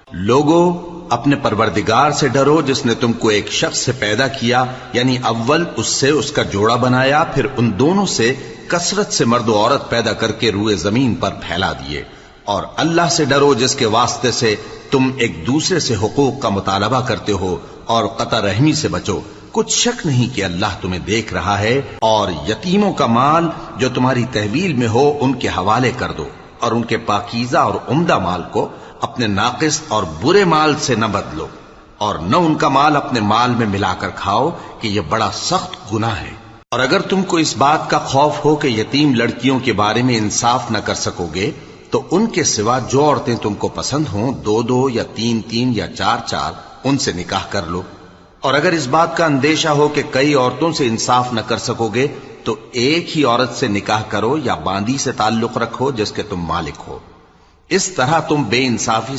लोगों, अपने परवरदिगार से डरो जिसने तुमको एक शख्स से पैदा किया, यानी अव्वल उससे उसका जोड़ा बनाया, फिर उन दोनों से कसरत से मर्द औरत पैदा करके रूए जमीन पर फैला दिए। और अल्लाह से डरो जिसके वास्ते से तुम एक दूसरे से हुकूक का मुतालबा करते हो, और कता रहमी से बचो। कुछ शक नहीं कि अल्लाह तुम्हें देख रहा है। और यतीमों का माल जो तुम्हारी तहवील में हो उनके हवाले कर दो, और उनके पाकीज़ा और उम्दा माल को अपने नाकिस और बुरे माल से न बदलो, और न उनका माल अपने माल में मिलाकर खाओ कि यह बड़ा सख्त गुनाह है। और अगर तुमको इस बात का खौफ हो कि यतीम लड़कियों के बारे में इंसाफ न कर सकोगे, तो उनके सिवा जो औरतें तुमको पसंद हों, 2-2 या 3-3 या 4-4, उनसे निकाह कर लो। और अगर इस बात का अंदेशा हो कि कई औरतों से इंसाफ न कर सकोगे, तो एक ही औरत से निकाह करो या बांदी से ताल्लुक रखो जिसके तुम मालिक हो। इस तरह तुम बेइंसाफी